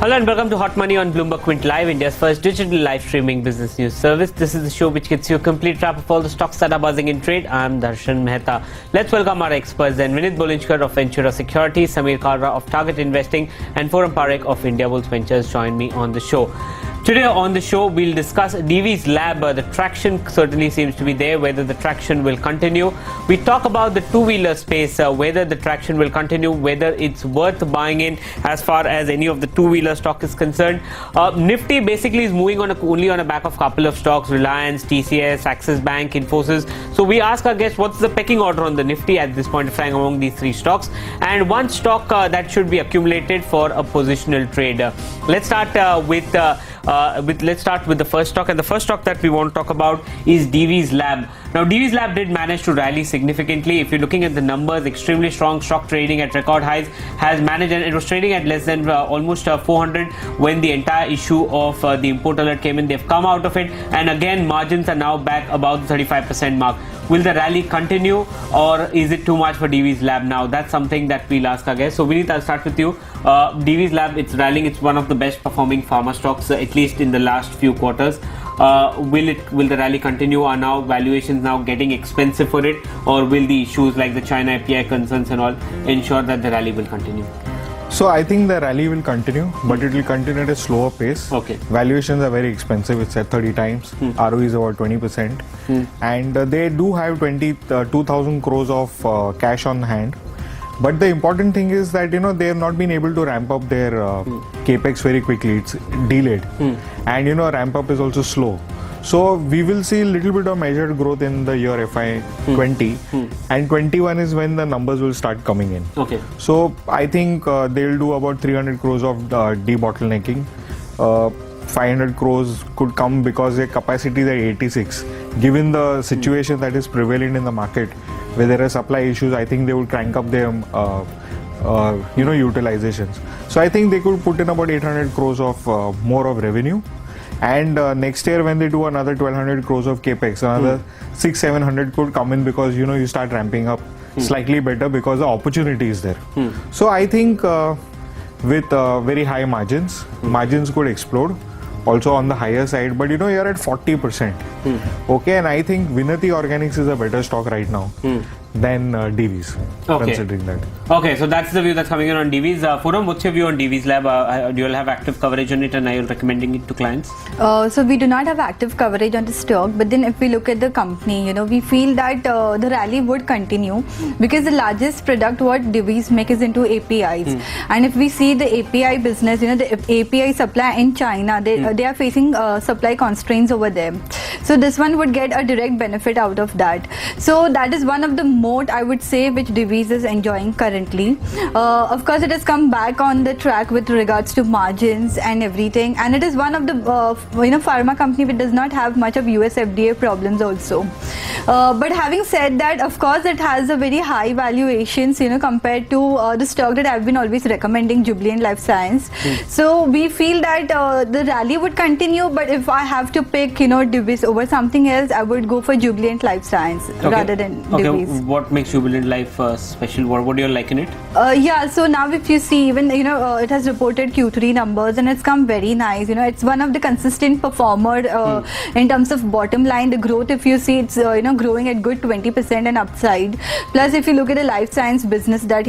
Hello and welcome to Hot Money on Bloomberg Quint Live, India's first digital live streaming business news service. This is the show which gets you a complete wrap of all the stocks that are buzzing in trade. I'm Darshan Mehta. Let's welcome our experts then. Vinit Bolinchkar of Ventura Securities, Samir Kalra of Target Investing and Foram Parekh of Indiabulls Ventures join me on the show. Today on the show, we'll discuss DIVISLAB. The traction certainly seems to be there, whether the traction will continue. We talk about the two-wheeler space, whether the traction will continue, whether it's worth buying in as far as any of the two-wheeler stock is concerned. Nifty basically is moving on only on a back of couple of stocks, Reliance, TCS, Axis Bank, Infosys. So we ask our guests what's the pecking order on the Nifty at this point of time among these three stocks, and one stock that should be accumulated for a positional trade. Let's start with the first stock, and the first stock that we want to talk about is DIVISLAB. Now, DIVISLAB did manage to rally significantly. If you're looking at the numbers, extremely strong stock trading at record highs, has managed, and it was trading at less than almost 400 when the entire issue of the import alert came in. They've come out of it, and again, margins are now back about the 35% mark. Will the rally continue, or is it too much for DIVISLAB now? That's something that we'll ask our guests. So, Vinit, I'll start with you. DIVISLAB, it's rallying. It's one of the best performing pharma stocks, at least in the last few quarters. Will the rally continue? Are now valuations now getting expensive for it, or will the issues like the China API concerns and all ensure that the rally will continue? So I think the rally will continue, but it will continue at a slower pace. Okay. Valuations are very expensive. It's at 30 times. ROE is about 20%. And they do have 2,000 crores of cash on hand. But the important thing is that, they have not been able to ramp up their capex very quickly. It's delayed. And, ramp up is also slow. So we will see a little bit of measured growth in the year FY20 and 21 is when the numbers will start coming in. Okay. So I think they'll do about 300 crores of debottlenecking. 500 crores could come because their capacity is at 86. Given the situation that is prevalent in the market, where there are supply issues, I think they will crank up their utilizations. So I think they could put in about 800 crores of more of revenue. And next year when they do another 1200 crores of capex, another 600-700 could come in because you start ramping up slightly better because the opportunity is there. So I think with very high margins could explode also on the higher side, but you're at 40%. Okay, and I think Vinati Organics is a better stock right now than Divi's, considering that. Okay, so that's the view that's coming in on Divi's. Foram, what's your view on DIVISLAB? Do you all have active coverage on it, and are you recommending it to clients? So we do not have active coverage on the stock, but then if we look at the company, we feel that the rally would continue because the largest product what Divi's make is into APIs. And if we see the API business, the API supply in China, they are facing supply constraints over there. So this one would get a direct benefit out of that. So that is one of the moat, I would say, which Divi's is enjoying currently. Of course, it has come back on the track with regards to margins and everything, and it is one of the pharma company which does not have much of US FDA problems also. But having said that, of course, it has a very high valuations, compared to the stock that I've been always recommending, Jubilant Life Science. So we feel that the rally would continue, but if I have to pick, Divi's over something else, I would go for Jubilant Life Science rather than Divi's. What makes Jubilant Life special? What do you like in it? So now if you see, even it has reported Q3 numbers and it's come very nice. It's one of the consistent performer in terms of bottom line. The growth, if you see, it's growing at good 20% and upside. Plus, if you look at the life science business that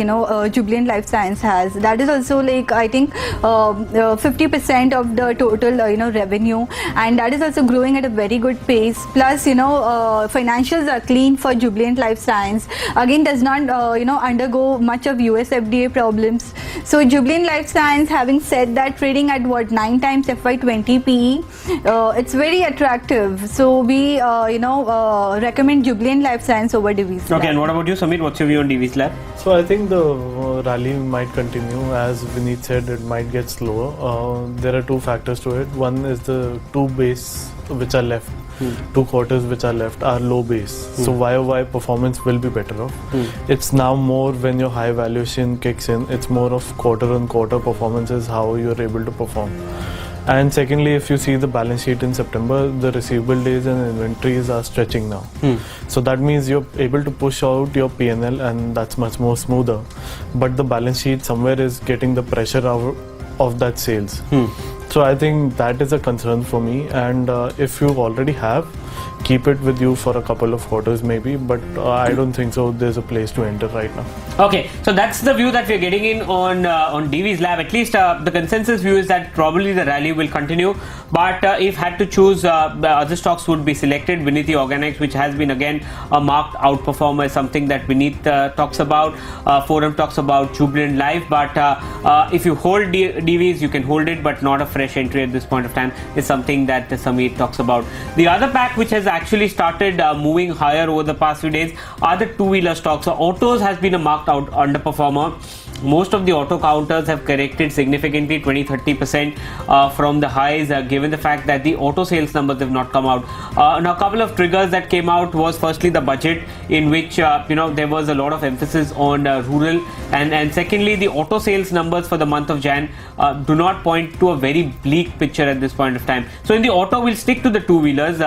Jubilant Life Science has, that is also I think 50% of the total revenue, and that is also growing at a very good pace. Plus, financials are clean for Jubilant Life Science. Again, does not undergo much of US FDA problems. So Jubilant Life Science, having said that, trading at 9 times FY20 PE, it's very attractive. So we recommend Jubilant Life Science over DIVISLAB. Okay, and what about you, Samir? What's your view on DIVISLAB? So I think the rally might continue. As Vinit said, it might get slower. There are two factors to it. One is the two base which are left. 2 quarters which are left are low base. So YOY performance will be better off. It's now more when your high valuation kicks in, it's more of quarter on quarter performance is how you're able to perform. And secondly, if you see the balance sheet in September, the receivable days and inventories are stretching now. So that means you're able to push out your P&L, and that's much more smoother. But the balance sheet somewhere is getting the pressure of that sales. So I think that is a concern for me, and if you already have, keep it with you for a couple of quarters maybe, but I don't think so there's a place to enter right now. Okay, so that's the view that we're getting in on DIVISLAB. At least the consensus view is that probably the rally will continue, but if had to choose, the other stocks would be selected. Viniti Organics, which has been again a marked outperformer, is something that Vinit talks about. Foram talks about Jubilant Life, but if you hold Divis, you can hold it, but not a fresh entry at this point of time, is something that Sameer talks about. The other pack which has actually started moving higher over the past few days are the two-wheeler stocks. So autos has been a marked out underperformer. Most of the auto counters have corrected significantly, 20-30% from the highs, given the fact that the auto sales numbers have not come out. Now, a couple of triggers that came out was firstly the budget, in which there was a lot of emphasis on rural, and secondly the auto sales numbers for the month of Jan do not point to a very bleak picture at this point of time. So in the auto, we'll stick to the two-wheelers.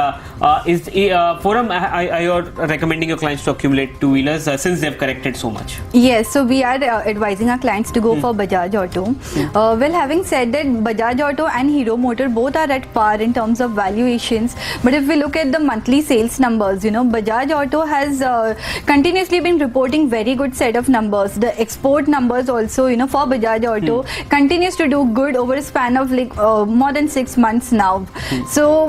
Foram, are you recommending your clients to accumulate two-wheelers since they've corrected so much? Yes, so we are advising our clients to go for Bajaj Auto. Well, having said that, Bajaj Auto and Hero Motor both are at par in terms of valuations, but if we look at the monthly sales numbers, Bajaj Auto has continuously been reporting very good set of numbers. The export numbers also, for Bajaj Auto continues to do good over a span of like more than 6 months now. So,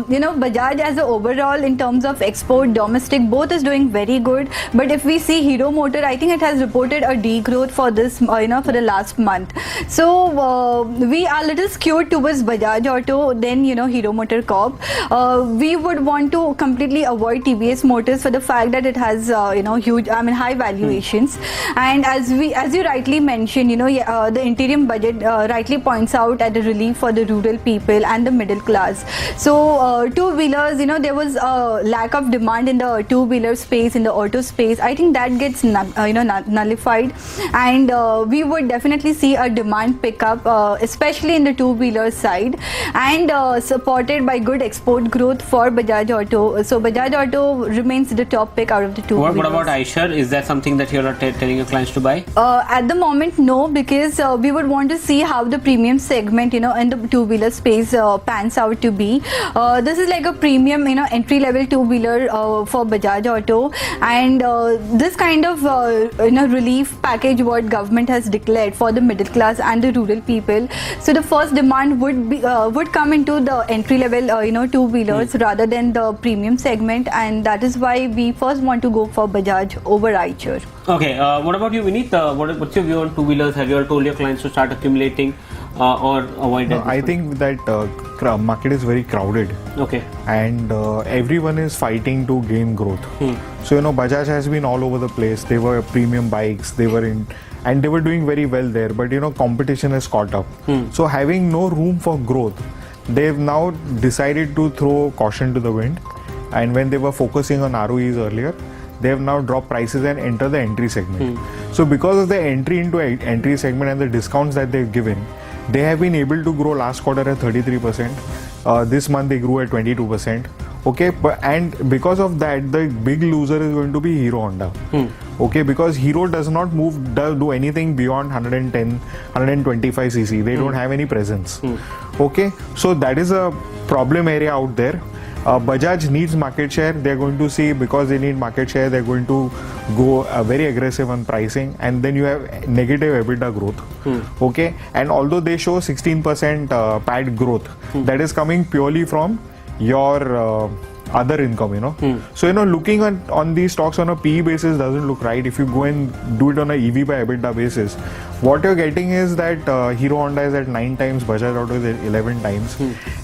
Bajaj as a overall in terms of export, domestic, both is doing very good. But if we see Hero Motor, I think it has reported a degrowth for this, for the last month. So we are little skewed towards Bajaj Auto than Hero Motor Corp. We would want to completely avoid TVS Motors for the fact that it has huge, high valuations. And as you rightly mentioned, the interim budget rightly points out at a relief for the rural people and the middle class. So two-wheelers, there was a lack of demand in the two-wheeler space, in the auto space. I think that gets nullified, and we would definitely see a demand pickup, especially in the two-wheeler side, and supported by good export growth for Bajaj Auto. So Bajaj Auto remains the top pick out of the two-wheelers. What about Eicher? Is that something that you're telling your clients to buy? At the moment, no, because we would want to see how the premium segment, in the two-wheeler space pans out to be. This is like a premium, entry-level two-wheeler for Bajaj Auto, and this kind of relief package what government has declared for the middle class and the rural people. So the first demand would come into the entry-level, two-wheelers rather than the premium segment, and that is why we first want to go for Bajaj over Eicher. Okay, what about you, Vinit? What's your view on two-wheelers? Have you all told your clients to start accumulating or avoid it? I think that market is very crowded. Okay. And everyone is fighting to gain growth. So Bajaj has been all over the place. They were premium bikes, they were doing very well there, but competition has caught up. So having no room for growth, they've now decided to throw caution to the wind, and when they were focusing on ROEs earlier, they have now dropped prices and enter the entry segment. So because of the entry into entry segment and the discounts that they've given, they have been able to grow last quarter at 33%. This month they grew at 22%. Okay, and because of that, the big loser is going to be Hero Honda. Okay, because Hero does not do anything beyond 110, 125 cc. They don't have any presence. Okay, so that is a problem area out there. Bajaj needs market share. They're going to see, because they need market share, they're going to go very aggressive on pricing, and then you have negative EBITDA growth. Okay, and although they show 16% PAT growth, that is coming purely from your other income, So, looking on these stocks on a PE basis doesn't look right. If you go and do it on a EV by EBITDA basis, what you're getting is that Hero Honda is at 9 times, Bajaj Auto is at 11 times.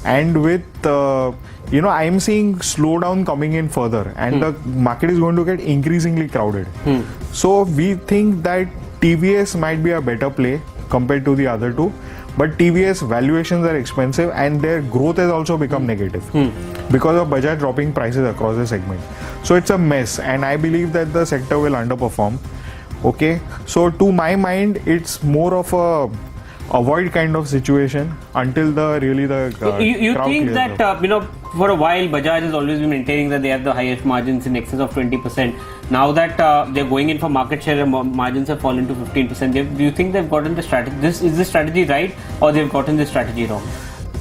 And with, I'm seeing slowdown coming in further, and the market is going to get increasingly crowded. So, we think that TVS might be a better play compared to the other two. But TVS valuations are expensive, and their growth has also become negative because of Bajaj dropping prices across the segment. So it's a mess, and I believe that the sector will underperform. Okay, so to my mind, it's more of a avoid kind of situation until the You crowd think clears that up. for a while Bajaj has always been maintaining that they have the highest margins in excess of 20%. Now that they're going in for market share and margins have fallen to 15%, do you think they've gotten the strategy? Is the strategy right, or they've gotten the strategy wrong?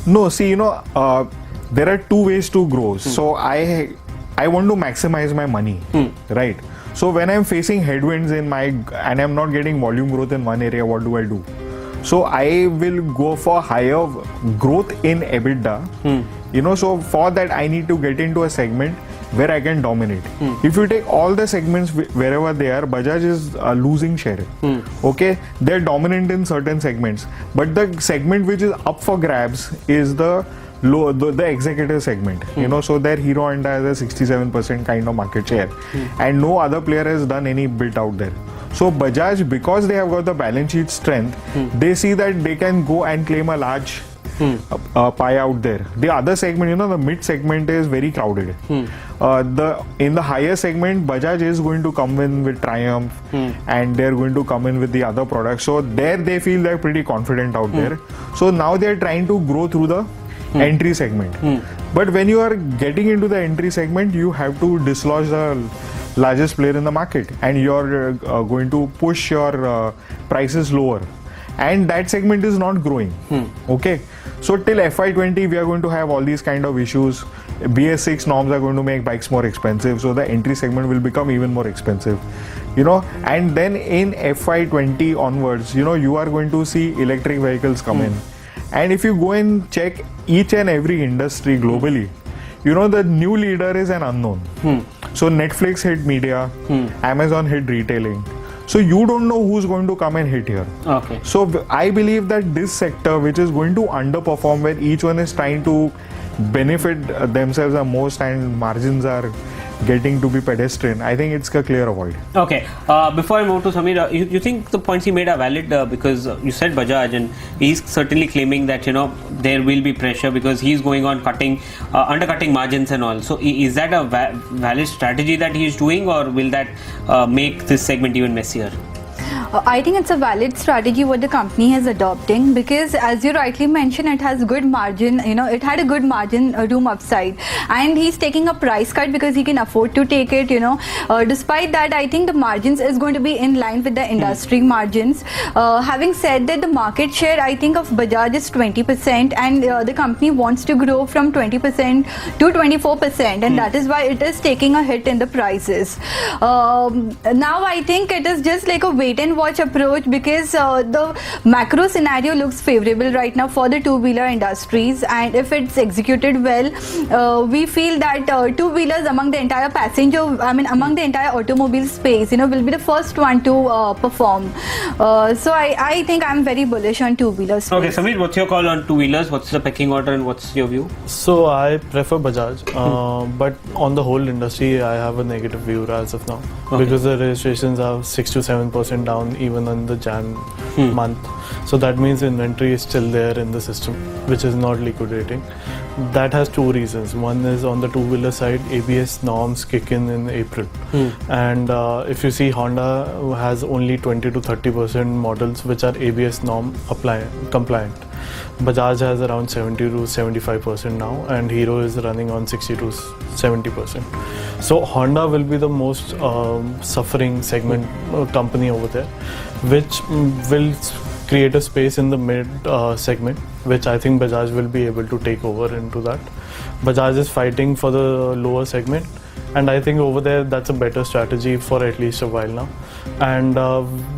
No, see, there are two ways to grow. So I want to maximize my money, right? So when I'm facing headwinds and I'm not getting volume growth in one area, what do? So I will go for higher growth in EBITDA. So for that I need to get into a segment where I can dominate. If you take all the segments wherever they are, Bajaj is losing share. Okay, they're dominant in certain segments, but the segment which is up for grabs is the executive segment. So their Hero Honda has a 67% kind of market share, and no other player has done any bit out there. So Bajaj, because they have got the balance sheet strength, they see that they can go and claim a large pie out there. The other segment, the mid segment is very crowded. In the higher segment, Bajaj is going to come in with Triumph, and they're going to come in with the other products. So there they feel they're pretty confident out there. So now they're trying to grow through the entry segment. But when you are getting into the entry segment, you have to dislodge the largest player in the market, and you're going to push your prices lower, and that segment is not growing. Okay, so till FY20 we are going to have all these kind of issues. BS6 norms are going to make bikes more expensive, so the entry segment will become even more expensive, and then in FY20 onwards, you are going to see electric vehicles come in. And if you go and check each and every industry globally, the new leader is an unknown. So Netflix hit media, Amazon hit retailing. So you don't know who's going to come and hit here. Okay. So I believe that this sector, which is going to underperform, where each one is trying to benefit themselves the most and margins are getting to be pedestrian, I think it's a clear avoid. Okay. Before I move to Samir, you think the points he made are valid because you said Bajaj, and he's certainly claiming that there will be pressure because he's going on undercutting margins and all. So is that a valid strategy that he's doing, or will that make this segment even messier? I think it's a valid strategy what the company is adopting, because as you rightly mentioned, it has good margin, it had a good margin room upside, and he's taking a price cut because he can afford to take it. Despite that, I think the margins is going to be in line with the industry margins. Having said that, the market share I think of Bajaj is 20%, and the company wants to grow from 20% to 24%, and that is why it is taking a hit in the prices. Now I think it is just like a wait and watch approach, because the macro scenario looks favorable right now for the two-wheeler industries, and if it's executed well, we feel that two-wheelers among the entire among the entire automobile space, will be the first one to perform. So I think I'm very bullish on two-wheelers. Okay, Samir, what's your call on two-wheelers? What's the pecking order and what's your view? So I prefer Bajaj, but on the whole industry, I have a negative view as of now, because the registrations are 6 to 7% down even on the Jan month. So that means inventory is still there in the system, which is not liquidating. That has two reasons. One is on the two-wheeler side, ABS norms kick in April. And if you see, Honda has only 20 to 30% models which are ABS norm compliant. Bajaj has around 70 to 75% now, and Hero is running on 60 to 70%. So Honda will be the most suffering segment company over there, which will create a space in the mid segment, which I think Bajaj will be able to take over into that. Bajaj is fighting for the lower segment, and I think over there that's a better strategy for at least a while now. And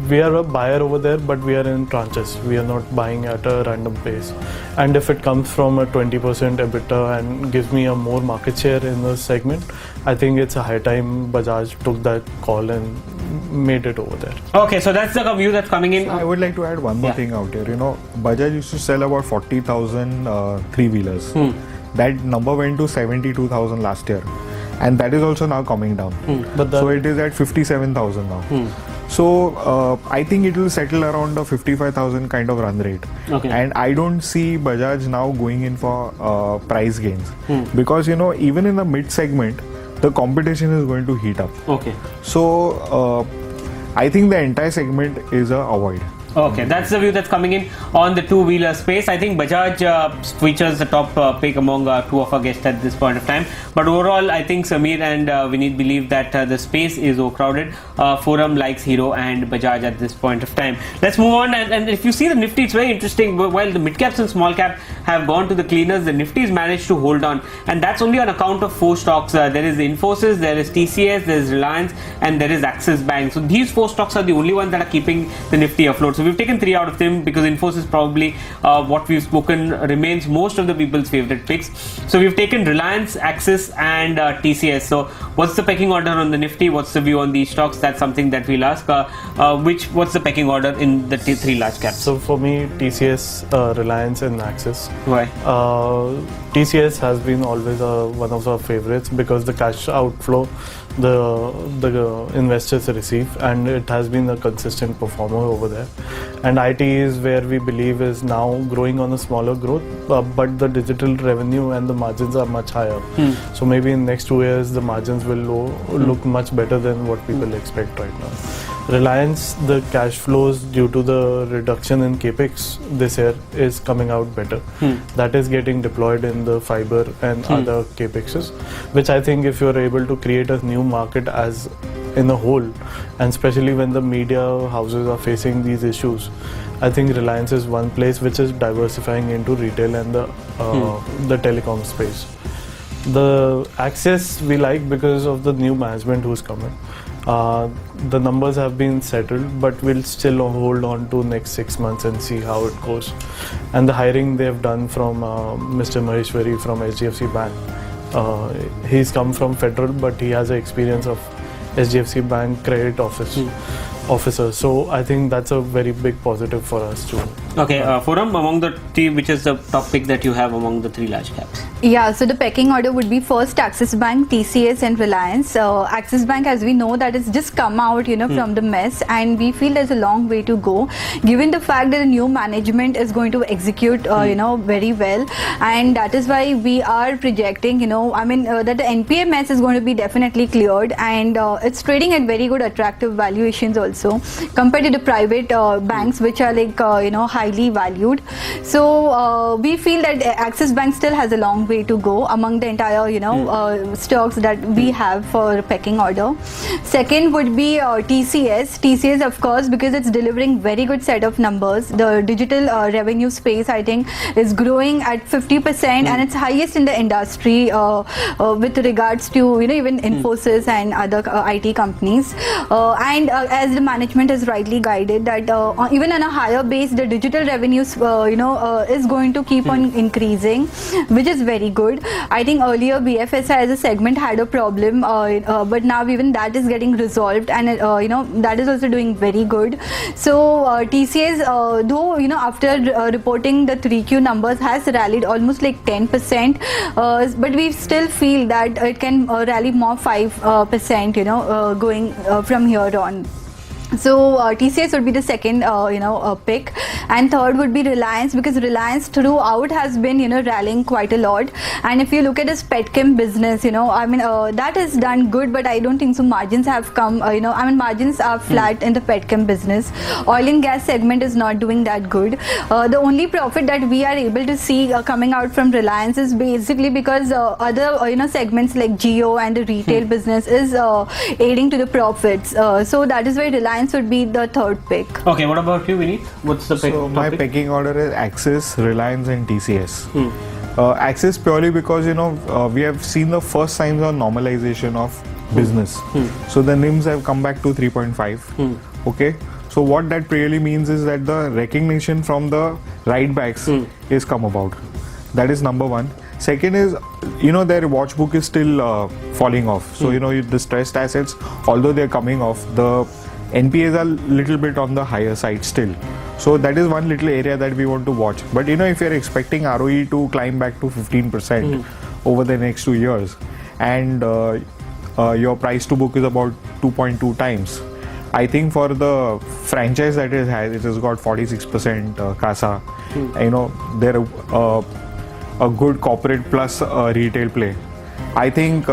we are a buyer over there, but we are in tranches. We are not buying at a random pace. And if it comes from a 20% EBITDA and gives me a more market share in the segment, I think it's a high time Bajaj took that call and made it over there. Okay, so that's the view that's coming in. I would like to add one more thing out here. Bajaj used to sell about 40,000 three-wheelers. That number went to 72,000 last year, and that is also now coming down. So it is at 57,000 now. So I think it will settle around the 55,000 kind of run rate. And I don't see Bajaj now going in for price gains, because even in the mid segment, the competition is going to heat up. So I think the entire segment is a avoid. Okay, that's the view that's coming in on the two-wheeler space. I think Bajaj features the top pick among two of our guests at this point of time. But overall, I think Samir and Vineet believe that the space is overcrowded. Foram likes Hero and Bajaj at this point of time. Let's move on. And if you see the Nifty, it's very interesting. While the mid-caps and small-cap have gone to the cleaners, the Nifty's managed to hold on. And that's only on account of four stocks. There is Infosys, there is TCS, there is Reliance, and there is Axis Bank. So these four stocks are the only ones that are keeping the Nifty afloat. So we've taken three out of them because Infosys probably what we've spoken remains most of the people's favorite picks. So we've taken Reliance, Axis and TCS. So what's the pecking order on the Nifty? What's the view on these stocks? That's something that we'll ask. What's the pecking order in the three large caps? So for me, TCS, Reliance and Axis. Why? TCS has been always one of our favorites because the cash outflow the investors receive, and it has been a consistent performer over there. And IT is where we believe is now growing on a smaller growth, but the digital revenue and the margins are much higher. So maybe in next 2 years the margins will look much better than what people expect right now. Reliance, the cash flows due to the reduction in capex this year is coming out better. That is getting deployed in the fiber and other capexes, which I think if you're able to create a new market as in a whole, and especially when the media houses are facing these issues, I think Reliance is one place which is diversifying into retail and the telecom space. The Axis we like because of the new management who's coming. The numbers have been settled, but we'll still hold on to next 6 months and see how it goes. And the hiring they've done from Mr. Maheshwari from HDFC Bank. He's come from Federal, but he has an experience of HDFC Bank credit officer. So I think that's a very big positive for us too. Okay, Foram, among the three, which is the top pick that you have among the three large caps? Yeah, so the pecking order would be first Axis Bank, TCS and Reliance. Axis Bank, as we know, that it's just come out, from the mess, and we feel there's a long way to go, given the fact that the new management is going to execute, very well, and that is why we are projecting, that the NPA mess is going to be definitely cleared, and it's trading at very good attractive valuations also compared to the private banks, which are like, highly valued. So we feel that Axis Bank still has a long way to go among the entire stocks that we have for pecking order. Second would be TCS, of course, because it's delivering very good set of numbers. The digital revenue space, I think, is growing at 50% and it's highest in the industry with regards to even Infosys and other IT companies. And as the management has rightly guided that even on a higher base, the digital revenues is going to keep on increasing, which is very good. I think earlier BFSI as a segment had a problem, but now even that is getting resolved, and that is also doing very good. So TCS, though after reporting the 3Q numbers, has rallied almost like 10%, but we still feel that it can rally more 5%, going from here on. So TCS would be the second pick, and third would be Reliance, because Reliance throughout has been rallying quite a lot. And if you look at the petchem business, that has done good, but I don't think so margins have come, margins are flat in the petchem business. Oil and gas segment is not doing that good. The only profit that we are able to see coming out from Reliance is basically because other segments like Jio and the retail business is aiding to the profits. So that is why Reliance would be the third pick. Okay, what about you, Vineet? What's the pick? So my pecking order is Axis, Reliance and TCS. Axis purely because we have seen the first signs of normalization of business. So the NIMs have come back to 3.5. Okay, so what that really means is that the recognition from the right backs is come about. That is number one. Second is, their watch book is still falling off. So the stressed assets, although they're coming off, the NPAs are little bit on the higher side still. So that is one little area that we want to watch. But if you're expecting ROE to climb back to 15% over the next 2 years, and your price to book is about 2.2 times, I think for the franchise that it has got 46% CASA. They're a good corporate plus retail play. I think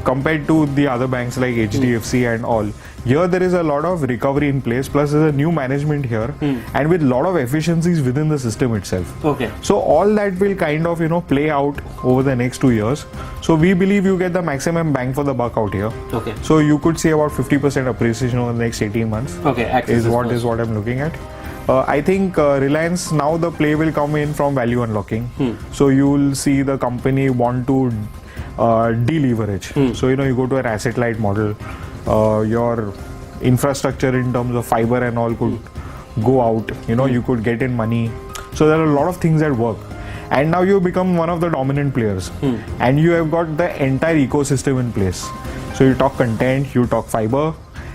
compared to the other banks like HDFC and all, Here there is a lot of recovery in place, plus there's a new management here, and with a lot of efficiencies within the system itself. Okay. So all that will kind of play out over the next 2 years. So we believe you get the maximum bang for the buck out here. Okay. So you could see about 50% appreciation over the next 18 months. Okay. Axis Is what I'm looking at. I think Reliance, now the play will come in from value unlocking. So you'll see the company want to deleverage. So you go to an asset light model. Your infrastructure in terms of fiber and all could go out. You could get in money. So there are a lot of things that work. And now you become one of the dominant players. And you have got the entire ecosystem in place. So you talk content, you talk fiber,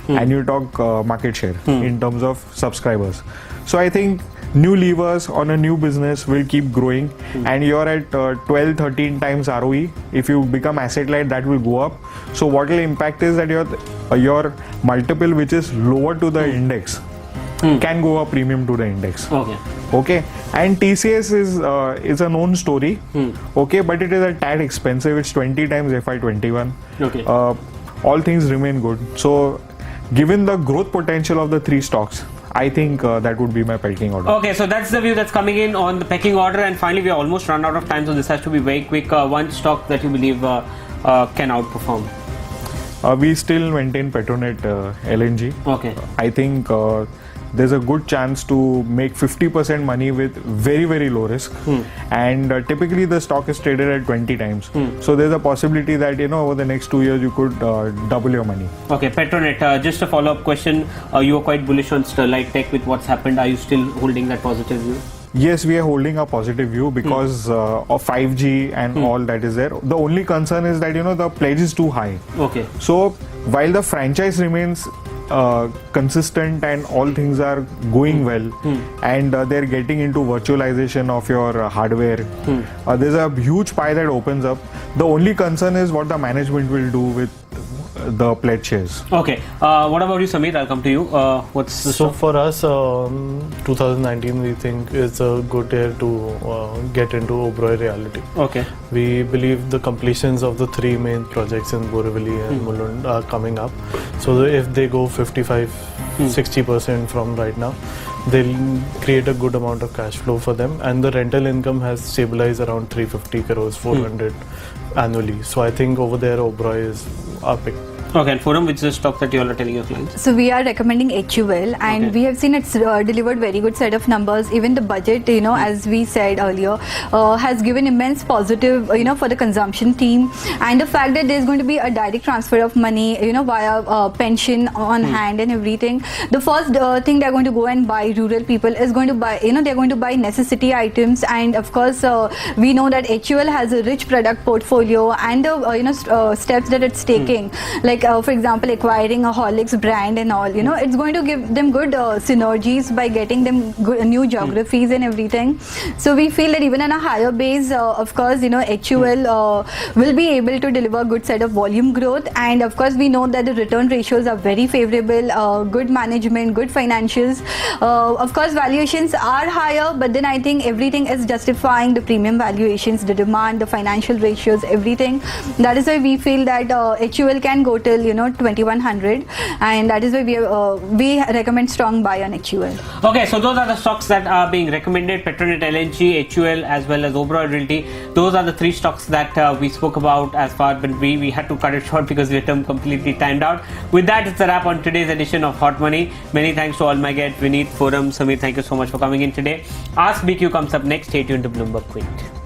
and you talk market share in terms of subscribers. So I think new levers on a new business will keep growing, and you're at 12-13 times ROE. If you become asset light, that will go up. So what will impact is that your multiple, which is lower to the index, can go a premium to the index. Okay. And TCS is a known story. Okay, but it is a tad expensive. It's 20 times FY21. Okay. All things remain good. So given the growth potential of the three stocks, I think that would be my pecking order. Okay, so that's the view that's coming in on the pecking order, and finally we are almost run out of time, so this has to be very quick. One stock that you believe can outperform? We still maintain Petronet LNG. Okay. I think there's a good chance to make 50% money with very, very low risk. And typically the stock is traded at 20 times. So there's a possibility that, over the next 2 years, you could double your money. Okay, Petronet, just a follow-up question. You were quite bullish on Sterlite Tech with what's happened. Are you still holding that positive view? Yes, we are holding a positive view because of 5G and all that is there. The only concern is that, the pledge is too high. Okay. So while the franchise remains consistent and all things are going well, and they're getting into virtualization of your hardware, there's a huge pie that opens up. The only concern is what the management will do with the pledge shares. Okay. What about you, Samir? I'll come to you. What's the stock? For us, 2019 we think is a good year to get into Oberoi reality. Okay. We believe the completions of the three main projects in Borivali and Mulund are coming up. So if they go 55-60% from right now, they'll create a good amount of cash flow for them, and the rental income has stabilized around 350 crores, 400 annually. So I think over there Oberoi is our pick. Okay, and Foram, which is the stock that you all are telling your clients? So we are recommending HUL, and we have seen it's delivered very good set of numbers. Even the budget, as we said earlier, has given immense positive, for the consumption team, and the fact that there's going to be a direct transfer of money, via pension on hand and everything. The first thing they're going to go and buy, rural people is going to buy, they're going to buy necessity items, and of course we know that HUL has a rich product portfolio and the steps that it's taking, like for example acquiring a Horlicks brand and all, it's going to give them good synergies by getting them good, new geographies and everything. So we feel that even on a higher base, of course, HUL will be able to deliver a good set of volume growth, and of course we know that the return ratios are very favorable, good management, good financials. Of course valuations are higher, but then I think everything is justifying the premium valuations, the demand, the financial ratios, everything. That is why we feel that HUL can go till 2100, and that is why we recommend strong buy on HUL. Okay, so those are the stocks that are being recommended: Petronet LNG, HUL, as well as Oberoi Realty. Those are the three stocks that we spoke about as far, but we had to cut it short because we are completely timed out. With that, it's a wrap on today's edition of Hot Money. Many thanks to all my guests, Vineet, Foram, Samir. Thank you so much for coming in today. Ask BQ comes up next. Stay tuned to Bloomberg Quint.